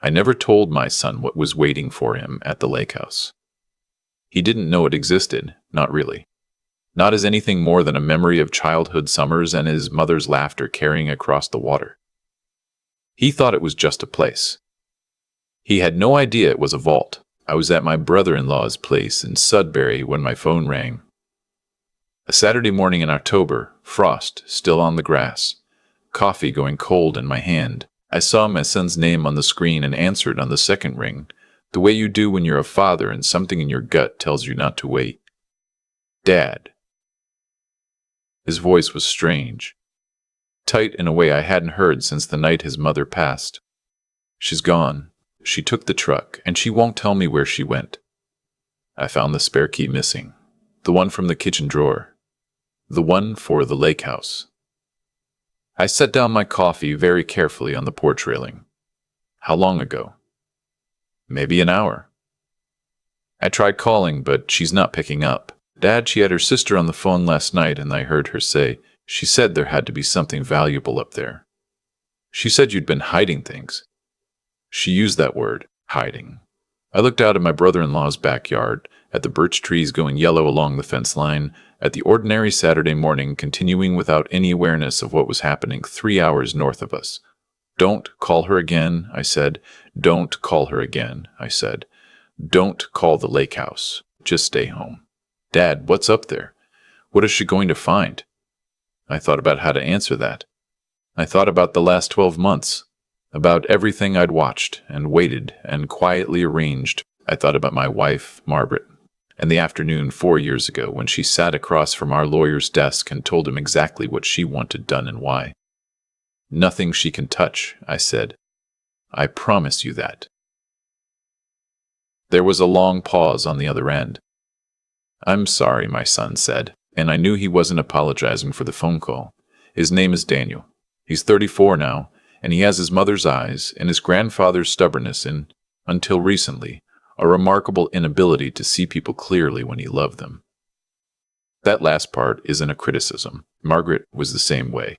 I never told my son what was waiting for him at the lake house. He didn't know it existed, not really. Not as anything more than a memory of childhood summers and his mother's laughter carrying across the water. He thought it was just a place. He had no idea it was a vault. I was at my brother-in-law's place in Sudbury when my phone rang. A Saturday morning in October, frost still on the grass, coffee going cold in my hand. I saw my son's name on the screen and answered on the second ring, the way you do when you're a father and something in your gut tells you not to wait. Dad. His voice was strange, tight in a way I hadn't heard since the night his mother passed. She's gone. She took the truck, and she won't tell me where she went. I found the spare key missing, the one from the kitchen drawer, the one for the lake house. I set down my coffee very carefully on the porch railing. How long ago? Maybe an hour. I tried calling, but she's not picking up. Dad, she had her sister on the phone last night, and I heard her say, she said there had to be something valuable up there. She said you'd been hiding things. She used that word, hiding. I looked out at my brother-in-law's backyard, at the birch trees going yellow along the fence line, at the ordinary Saturday morning continuing without any awareness of what was happening 3 hours north of us. Don't call her again, I said. Don't call her again, I said. Don't call the lake house. Just stay home. Dad, what's up there? What is she going to find? I thought about how to answer that. I thought about the last 12 months, about everything I'd watched and waited and quietly arranged. I thought about my wife, Margaret, and the afternoon 4 years ago when she sat across from our lawyer's desk and told him exactly what she wanted done and why. Nothing she can touch, I said. I promise you that. There was a long pause on the other end. I'm sorry, my son said, and I knew he wasn't apologizing for the phone call. His name is Daniel. He's 34 now, and he has his mother's eyes and his grandfather's stubbornness and, until recently, a remarkable inability to see people clearly when he loved them. That last part isn't a criticism. Margaret was the same way.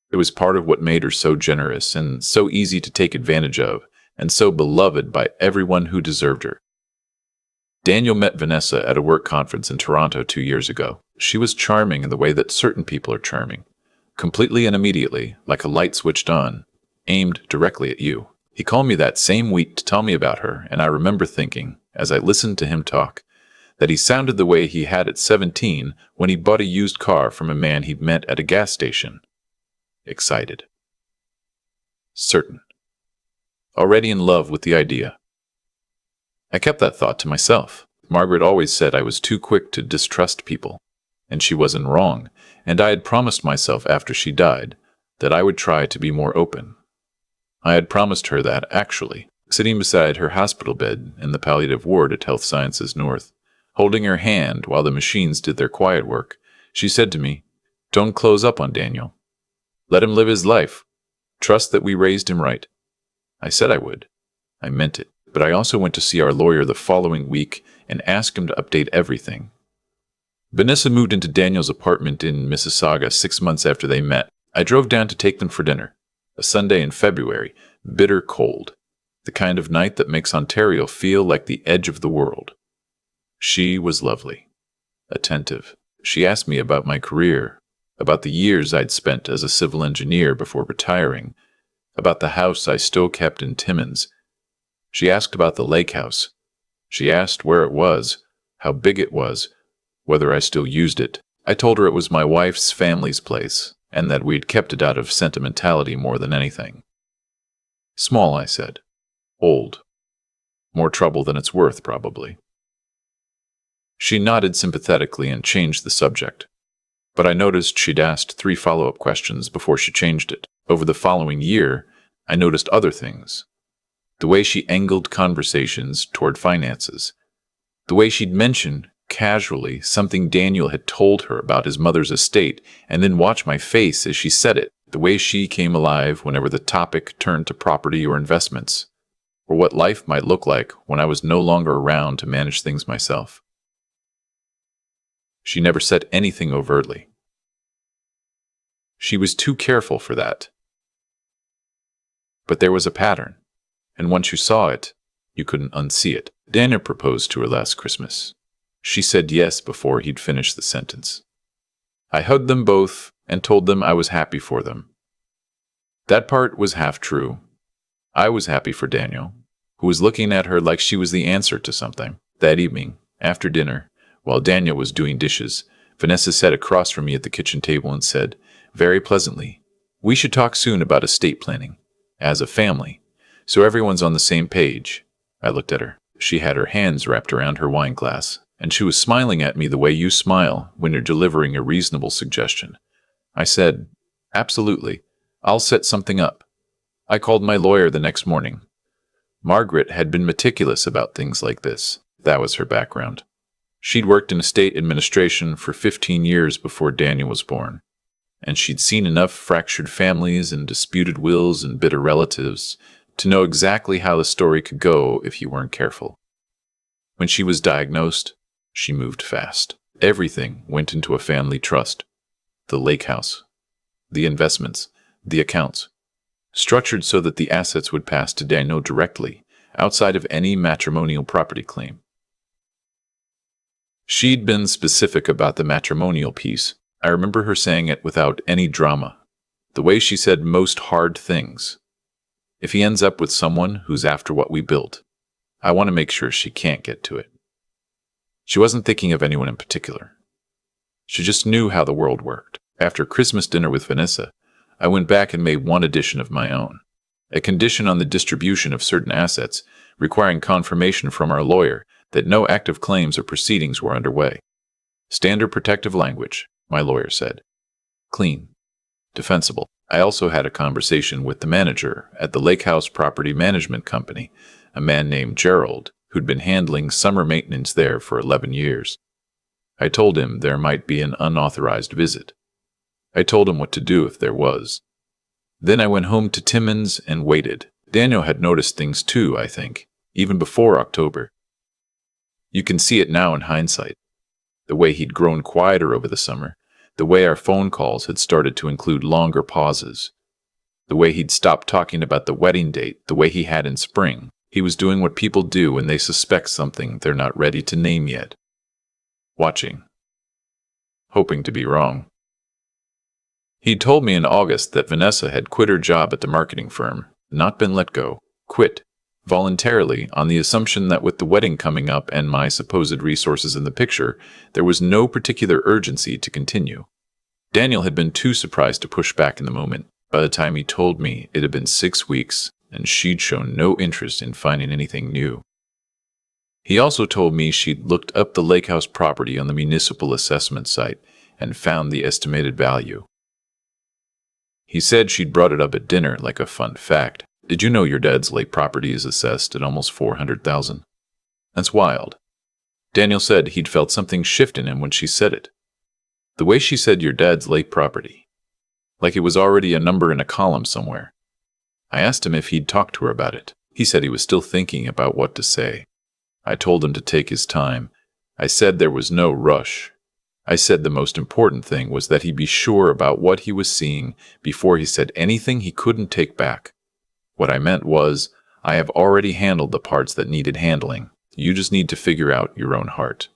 It was part of what made her so generous and so easy to take advantage of, and so beloved by everyone who deserved her. Daniel met Vanessa at a work conference in Toronto 2 years ago. She was charming in the way that certain people are charming, completely and immediately, like a light switched on, aimed directly at you. He called me that same week to tell me about her, and I remember thinking, as I listened to him talk, that he sounded the way he had at 17 when he bought a used car from a man he'd met at a gas station. Excited. Certain. Already in love with the idea. I kept that thought to myself. Margaret always said I was too quick to distrust people, and she wasn't wrong, and I had promised myself after she died that I would try to be more open. I had promised her that, actually, sitting beside her hospital bed in the palliative ward at Health Sciences North, holding her hand while the machines did their quiet work, she said to me, "Don't close up on Daniel. Let him live his life. Trust that we raised him right." I said I would. I meant it. But I also went to see our lawyer the following week and asked him to update everything. Vanessa moved into Daniel's apartment in Mississauga 6 months after they met. I drove down to take them for dinner. A Sunday in February, bitter cold. The kind of night that makes Ontario feel like the edge of the world. She was lovely. Attentive. She asked me about my career, about the years I'd spent as a civil engineer before retiring, about the house I still kept in Timmins. She asked about the lake house. She asked where it was, how big it was, whether I still used it. I told her it was my wife's family's place, and that we'd kept it out of sentimentality more than anything. Small, I said. Old. More trouble than it's worth, probably. She nodded sympathetically and changed the subject. But I noticed she'd asked 3 follow-up questions before she changed it. Over the following year, I noticed other things. The way she angled conversations toward finances. The way she'd mention, casually, something Daniel had told her about his mother's estate, and then watch my face as she said it. The way she came alive whenever the topic turned to property or investments, or what life might look like when I was no longer around to manage things myself. She never said anything overtly. She was too careful for that. But there was a pattern. And once you saw it, you couldn't unsee it. Daniel proposed to her last Christmas. She said yes before he'd finished the sentence. I hugged them both and told them I was happy for them. That part was half true. I was happy for Daniel, who was looking at her like she was the answer to something. That evening, after dinner, while Daniel was doing dishes, Vanessa sat across from me at the kitchen table and said, very pleasantly, "We should talk soon about estate planning, as a family, so everyone's on the same page." I looked at her. She had her hands wrapped around her wine glass, and she was smiling at me the way you smile when you're delivering a reasonable suggestion. I said, "Absolutely. I'll set something up." I called my lawyer the next morning. Margaret had been meticulous about things like this. That was her background. She'd worked in estate administration for 15 years before Daniel was born, and she'd seen enough fractured families and disputed wills and bitter relatives to know exactly how the story could go if you weren't careful. When she was diagnosed, she moved fast. Everything went into a family trust. The lake house, the investments, the accounts, structured so that the assets would pass to Daniel directly, outside of any matrimonial property claim. She'd been specific about the matrimonial piece. I remember her saying it without any drama, the way she said most hard things. If he ends up with someone who's after what we built, I want to make sure she can't get to it. She wasn't thinking of anyone in particular. She just knew how the world worked. After Christmas dinner with Vanessa, I went back and made one addition of my own, a condition on the distribution of certain assets, requiring confirmation from our lawyer that no active claims or proceedings were underway. Standard protective language, my lawyer said. Clean. Defensible. I also had a conversation with the manager at the Lake House Property Management Company, a man named Gerald, who'd been handling summer maintenance there for 11 years. I told him there might be an unauthorized visit. I told him what to do if there was. Then I went home to Timmins and waited. Daniel had noticed things too, I think, even before October. You can see it now in hindsight. The way he'd grown quieter over the summer, the way our phone calls had started to include longer pauses, the way he'd stopped talking about the wedding date, the way he had in spring. He was doing what people do when they suspect something they're not ready to name yet. Watching. Hoping to be wrong. He'd told me in August that Vanessa had quit her job at the marketing firm, not been let go, quit, voluntarily, on the assumption that with the wedding coming up and my supposed resources in the picture, there was no particular urgency to continue. Daniel had been too surprised to push back in the moment. By the time he told me, it had been 6 weeks, and she'd shown no interest in finding anything new. He also told me she'd looked up the lake house property on the municipal assessment site and found the estimated value. He said she'd brought it up at dinner like a fun fact. Did you know your dad's lake property is assessed at almost $400,000? That's wild. Daniel said he'd felt something shift in him when she said it. The way she said your dad's lake property. Like it was already a number in a column somewhere. I asked him if he'd talked to her about it. He said he was still thinking about what to say. I told him to take his time. I said there was no rush. I said the most important thing was that he be sure about what he was seeing before he said anything he couldn't take back. What I meant was, I have already handled the parts that needed handling. You just need to figure out your own heart.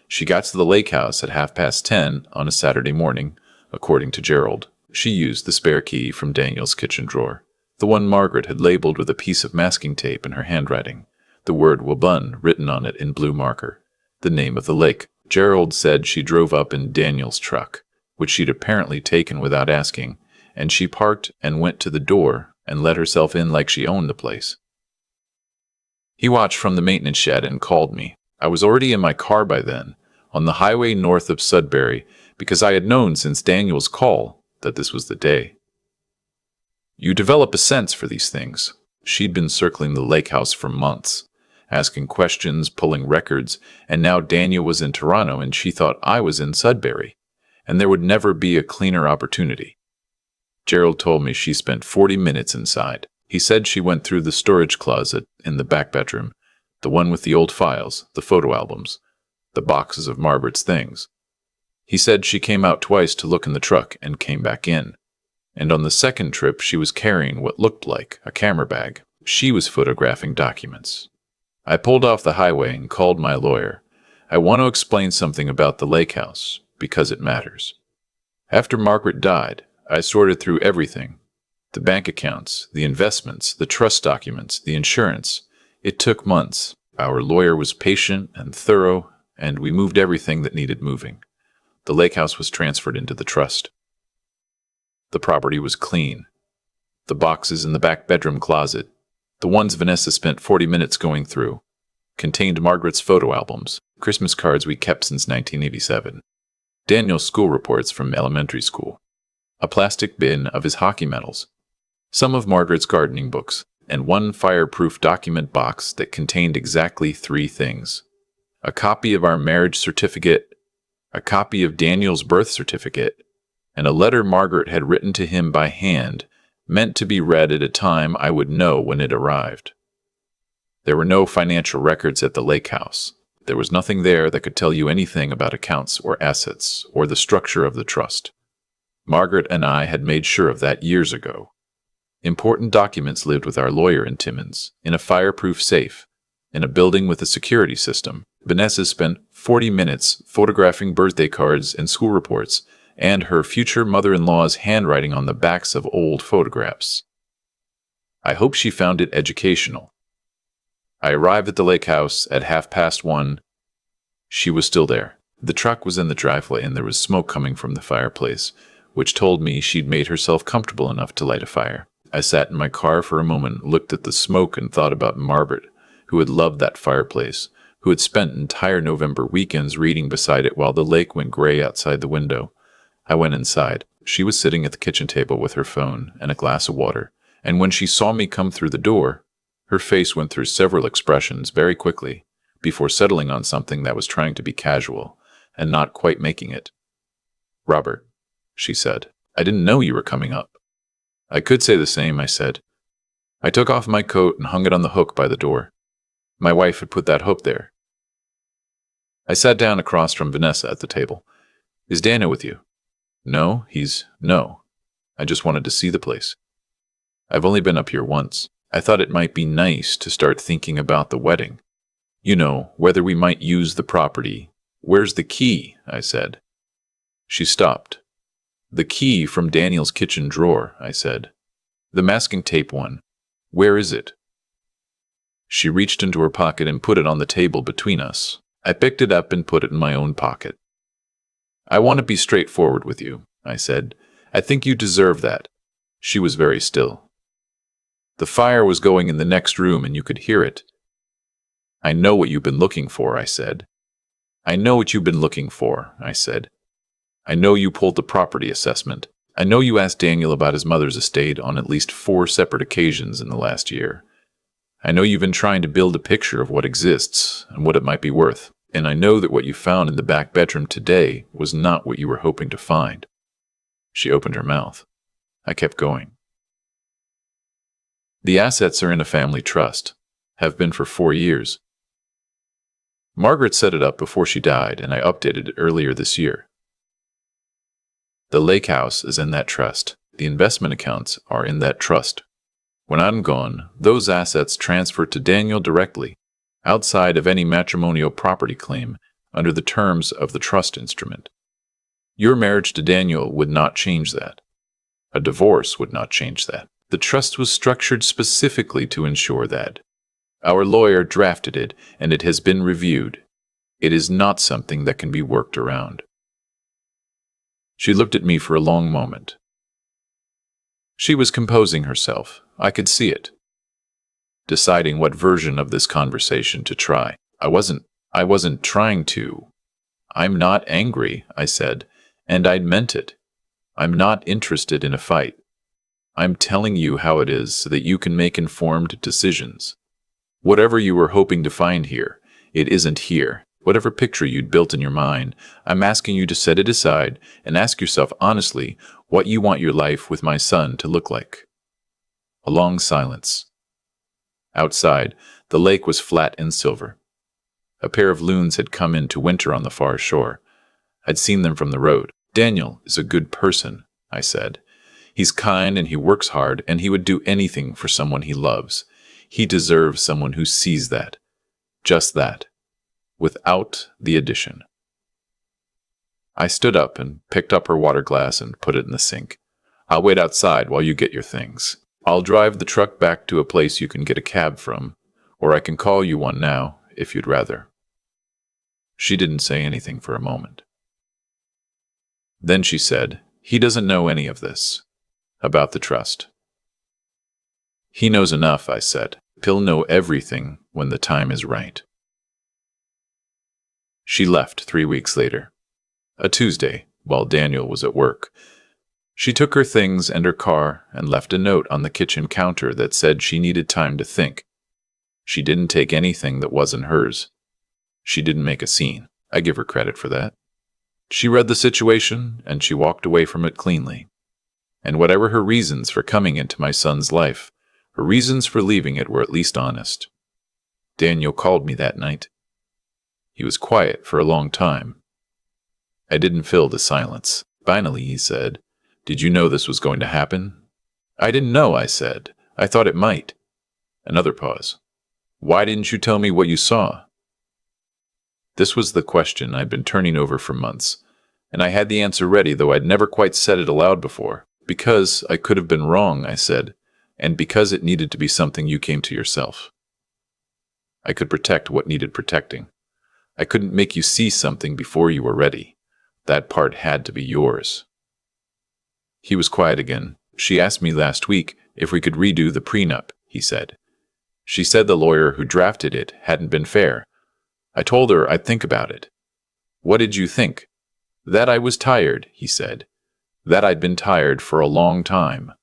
She got to the lake house at 10:30 on a Saturday morning, according to Gerald. She used the spare key from Daniel's kitchen drawer, the one Margaret had labeled with a piece of masking tape in her handwriting, the word Wabun written on it in blue marker, the name of the lake. Gerald said she drove up in Daniel's truck, which she'd apparently taken without asking, and she parked and went to the door and let herself in like she owned the place. He watched from the maintenance shed and called me. I was already in my car by then, on the highway north of Sudbury, because I had known since Daniel's call that this was the day. You develop a sense for these things. She'd been circling the lake house for months, asking questions, pulling records, and now Daniel was in Toronto and she thought I was in Sudbury, and there would never be a cleaner opportunity. Gerald told me she spent 40 minutes inside. He said she went through the storage closet in the back bedroom, the one with the old files, the photo albums, the boxes of Margaret's things. He said she came out twice to look in the truck and came back in, and on the second trip she was carrying what looked like a camera bag. She was photographing documents. I pulled off the highway and called my lawyer. I want to explain something about the lake house, because it matters. After Margaret died, I sorted through everything. The bank accounts, the investments, the trust documents, the insurance. It took months. Our lawyer was patient and thorough, and we moved everything that needed moving. The lake house was transferred into the trust. The property was clean. The boxes in the back bedroom closet, the ones Vanessa spent 40 minutes going through, contained Margaret's photo albums, Christmas cards we kept since 1987, Daniel's school reports from elementary school, a plastic bin of his hockey medals, some of Margaret's gardening books, and one fireproof document box that contained exactly 3 things: a copy of our marriage certificate, a copy of Daniel's birth certificate, and a letter Margaret had written to him by hand, meant to be read at a time I would know when it arrived. There were no financial records at the lake house. There was nothing there that could tell you anything about accounts or assets or the structure of the trust. Margaret and I had made sure of that years ago. Important documents lived with our lawyer in Timmins, in a fireproof safe, in a building with a security system. Vanessa spent 40 minutes photographing birthday cards and school reports, and her future mother-in-law's handwriting on the backs of old photographs. I hope she found it educational. I arrived at the lake house at 1:30. She was still there. The truck was in the driveway and there was smoke coming from the fireplace, which told me she'd made herself comfortable enough to light a fire. I sat in my car for a moment, looked at the smoke, and thought about Margaret, who had loved that fireplace, who had spent entire November weekends reading beside it while the lake went gray outside the window. I went inside. She was sitting at the kitchen table with her phone and a glass of water, and when she saw me come through the door, her face went through several expressions very quickly, before settling on something that was trying to be casual, and not quite making it. "Robert," she said, "I didn't know you were coming up." "I could say the same," I said. I took off my coat and hung it on the hook by the door. My wife had put that hook there. I sat down across from Vanessa at the table. "Is Daniel with you?" No. I just wanted to see the place. I've only been up here once. I thought it might be nice to start thinking about the wedding. You know, whether we might use the property. Where's the key?" I said. She stopped. "The key from Daniel's kitchen drawer," I said. "The masking tape one. Where is it?" She reached into her pocket and put it on the table between us. I picked it up and put it in my own pocket. "I want to be straightforward with you," I said. "I think you deserve that." She was very still. "The fire was going in the next room and you could hear it." "I know what you've been looking for," I said. "I know what you've been looking for," I said. "I know you pulled the property assessment. I know you asked Daniel about his mother's estate on at least 4 separate occasions in the last year. I know you've been trying to build a picture of what exists and what it might be worth. And I know that what you found in the back bedroom today was not what you were hoping to find." She opened her mouth. I kept going. "The assets are in a family trust. Have been for 4 years. Margaret set it up before she died, and I updated it earlier this year. The lake house is in that trust. The investment accounts are in that trust. When I'm gone, those assets transfer to Daniel directly, outside of any matrimonial property claim under the terms of the trust instrument. Your marriage to Daniel would not change that. A divorce would not change that. The trust was structured specifically to ensure that. Our lawyer drafted it, and it has been reviewed. It is not something that can be worked around." She looked at me for a long moment. She was composing herself. I could see it. Deciding what version of this conversation to try. I wasn't trying to. "I'm not angry," I said, and I'd meant it. "I'm not interested in a fight. I'm telling you how it is so that you can make informed decisions. Whatever you were hoping to find here, it isn't here. Whatever picture you'd built in your mind, I'm asking you to set it aside and ask yourself honestly what you want your life with my son to look like." A long silence. Outside, the lake was flat and silver. A pair of loons had come in to winter on the far shore. I'd seen them from the road. "Daniel is a good person," I said. "He's kind and he works hard and he would do anything for someone he loves. He deserves someone who sees that. Just that. Without the addition. I stood up and picked up her water glass and put it in the sink. I'll wait outside while you get your things. I'll drive the truck back to a place you can get a cab from, or I can call you one now, if you'd rather. She didn't say anything for a moment. Then she said, he doesn't know any of this. About the trust. He knows enough, I said. He'll know everything when the time is right. She left 3 weeks later. A Tuesday, while Daniel was at work. She took her things and her car and left a note on the kitchen counter that said she needed time to think. She didn't take anything that wasn't hers. She didn't make a scene. I give her credit for that. She read the situation and she walked away from it cleanly. And whatever her reasons for coming into my son's life, her reasons for leaving it were at least honest. Daniel called me that night. He was quiet for a long time. I didn't fill the silence. Finally, he said, "Did you know this was going to happen?" "I didn't know," I said. "I thought it might." Another pause. "Why didn't you tell me what you saw?" This was the question I'd been turning over for months, and I had the answer ready, though I'd never quite said it aloud before. "Because I could have been wrong," I said, "and because it needed to be something you came to yourself. I could protect what needed protecting. I couldn't make you see something before you were ready. That part had to be yours." He was quiet again. "She asked me last week if we could redo the prenup," he said. "She said the lawyer who drafted it hadn't been fair. I told her I'd think about it." "What did you think?" "That I was tired," he said. "That I'd been tired for a long time.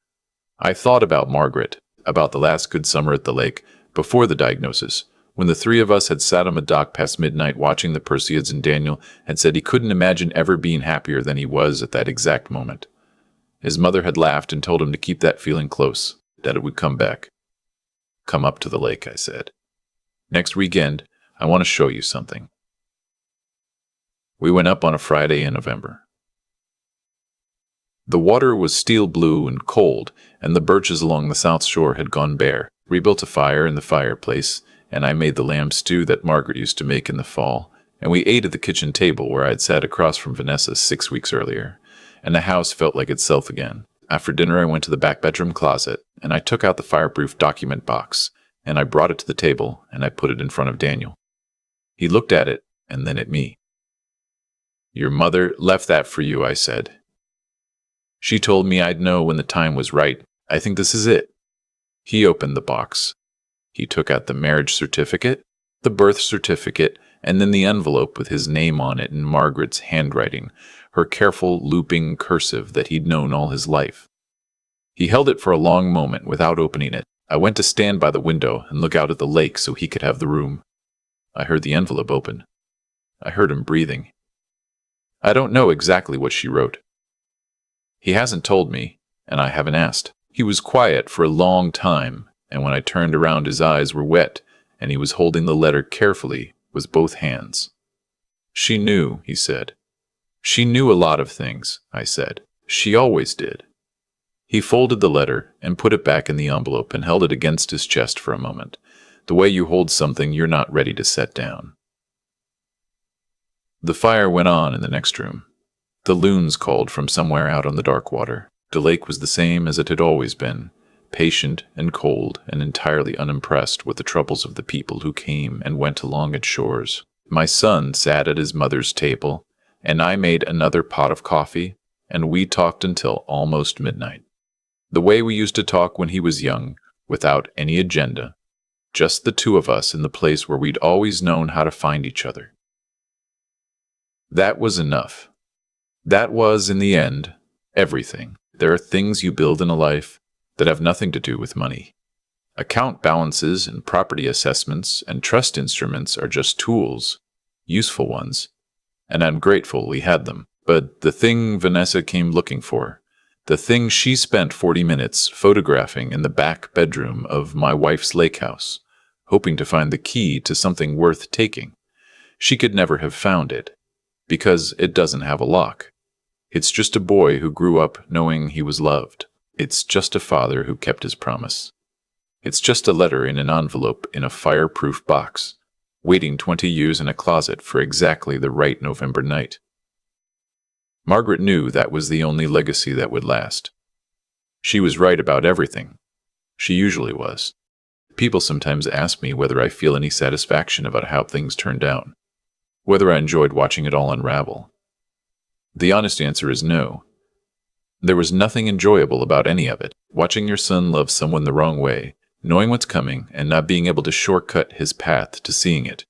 I thought about Margaret, about the last good summer at the lake, before the diagnosis, when the three of us had sat on the dock past midnight watching the Perseids, and Daniel had said he couldn't imagine ever being happier than he was at that exact moment. His mother had laughed and told him to keep that feeling close, that it would come back. "Come up to the lake," I said. "Next weekend, I want to show you something." We went up on a Friday in November. The water was steel blue and cold, and the birches along the south shore had gone bare. We built a fire in the fireplace, and I made the lamb stew that Margaret used to make in the fall, and we ate at the kitchen table where I had sat across from Vanessa 6 weeks earlier, and the house felt like itself again. After dinner I went to the back bedroom closet, and I took out the fireproof document box, and I brought it to the table, and I put it in front of Daniel. He looked at it, and then at me. "Your mother left that for you," I said. "She told me I'd know when the time was right. I think this is it." He opened the box. He took out the marriage certificate, the birth certificate, and then the envelope with his name on it in Margaret's handwriting, her careful, looping cursive that he'd known all his life. He held it for a long moment without opening it. I went to stand by the window and look out at the lake so he could have the room. I heard the envelope open. I heard him breathing. I don't know exactly what she wrote. He hasn't told me, and I haven't asked. He was quiet for a long time, and when I turned around his eyes were wet, and he was holding the letter carefully with both hands. "She knew," he said. "She knew a lot of things," I said. "She always did." He folded the letter and put it back in the envelope and held it against his chest for a moment, the way you hold something you're not ready to set down. The fire went on in the next room. The loons called from somewhere out on the dark water. The lake was the same as it had always been, patient and cold and entirely unimpressed with the troubles of the people who came and went along its shores. My son sat at his mother's table, and I made another pot of coffee, and we talked until almost midnight. The way we used to talk when he was young, without any agenda, just the two of us in the place where we'd always known how to find each other. That was enough. That was, in the end, everything. There are things you build in a life that have nothing to do with money. Account balances and property assessments and trust instruments are just tools, useful ones, and I'm grateful we had them. But the thing Vanessa came looking for, the thing she spent 40 minutes photographing in the back bedroom of my wife's lake house, hoping to find the key to something worth taking, she could never have found it, because it doesn't have a lock. It's just a boy who grew up knowing he was loved. It's just a father who kept his promise. It's just a letter in an envelope in a fireproof box, waiting 20 years in a closet for exactly the right November night. Margaret knew that was the only legacy that would last. She was right about everything. She usually was. People sometimes ask me whether I feel any satisfaction about how things turned out, whether I enjoyed watching it all unravel. The honest answer is no. There was nothing enjoyable about any of it. Watching your son love someone the wrong way, knowing what's coming, and not being able to shortcut his path to seeing it.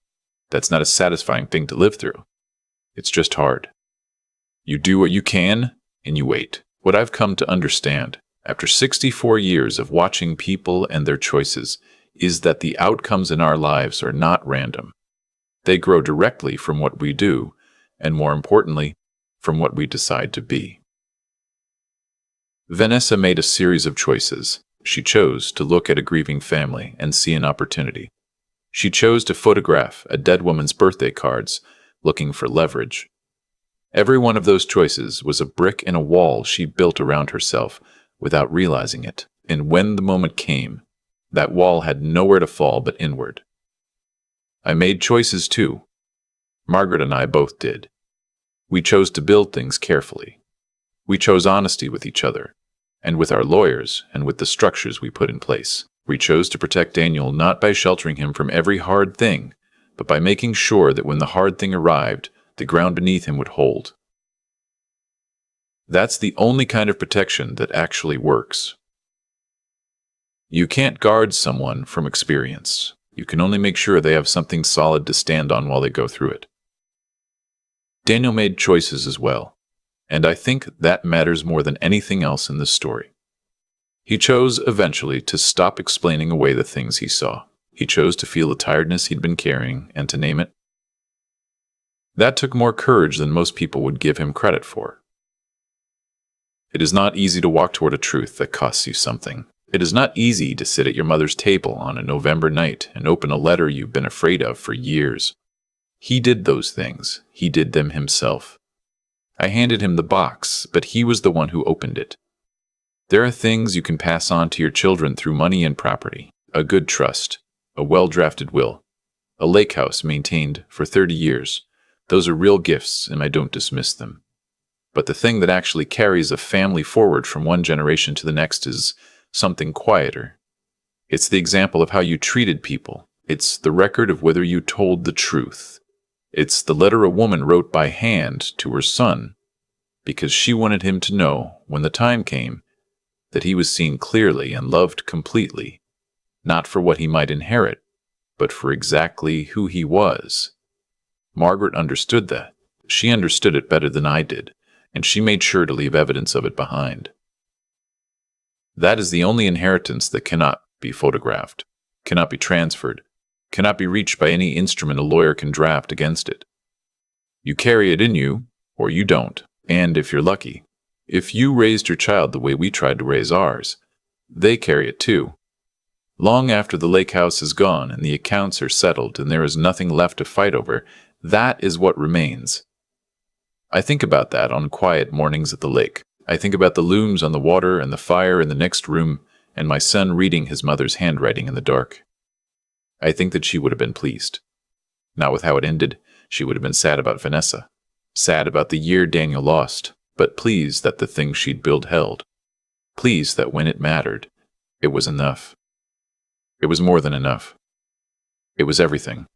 That's not a satisfying thing to live through. It's just hard. You do what you can, and you wait. What I've come to understand, after 64 years of watching people and their choices, is that the outcomes in our lives are not random. They grow directly from what we do, and more importantly, from what we decide to be. Vanessa made a series of choices. She chose to look at a grieving family and see an opportunity. She chose to photograph a dead woman's birthday cards, looking for leverage. Every one of those choices was a brick in a wall she built around herself without realizing it, and when the moment came, that wall had nowhere to fall but inward. I made choices too. Margaret and I both did. We chose to build things carefully. We chose honesty with each other, and with our lawyers, and with the structures we put in place. We chose to protect Daniel not by sheltering him from every hard thing, but by making sure that when the hard thing arrived, the ground beneath him would hold. That's the only kind of protection that actually works. You can't guard someone from experience. You can only make sure they have something solid to stand on while they go through it. Daniel made choices as well, and I think that matters more than anything else in this story. He chose eventually to stop explaining away the things he saw. He chose to feel the tiredness he'd been carrying and to name it. That took more courage than most people would give him credit for. It is not easy to walk toward a truth that costs you something. It is not easy to sit at your mother's table on a November night and open a letter you've been afraid of for years. He did those things. He did them himself. I handed him the box, but he was the one who opened it. There are things you can pass on to your children through money and property, a good trust, a well-drafted will, a lake house maintained for 30 years. Those are real gifts, and I don't dismiss them. But the thing that actually carries a family forward from one generation to the next is something quieter. It's the example of how you treated people. It's the record of whether you told the truth. It's the letter a woman wrote by hand to her son, because she wanted him to know, when the time came, that he was seen clearly and loved completely, not for what he might inherit, but for exactly who he was. Margaret understood that. She understood it better than I did, and she made sure to leave evidence of it behind. That is the only inheritance that cannot be photographed, cannot be transferred, cannot be reached by any instrument a lawyer can draft against it. You carry it in you, or you don't, and if you're lucky, if you raised your child the way we tried to raise ours, they carry it too. Long after the lake house is gone and the accounts are settled and there is nothing left to fight over, that is what remains. I think about that on quiet mornings at the lake. I think about the looms on the water and the fire in the next room and my son reading his mother's handwriting in the dark. I think that she would have been pleased. Not with how it ended. She would have been sad about Vanessa, sad about the year Daniel lost, but pleased that the thing she'd built held. Pleased that when it mattered, it was enough. It was more than enough. It was everything.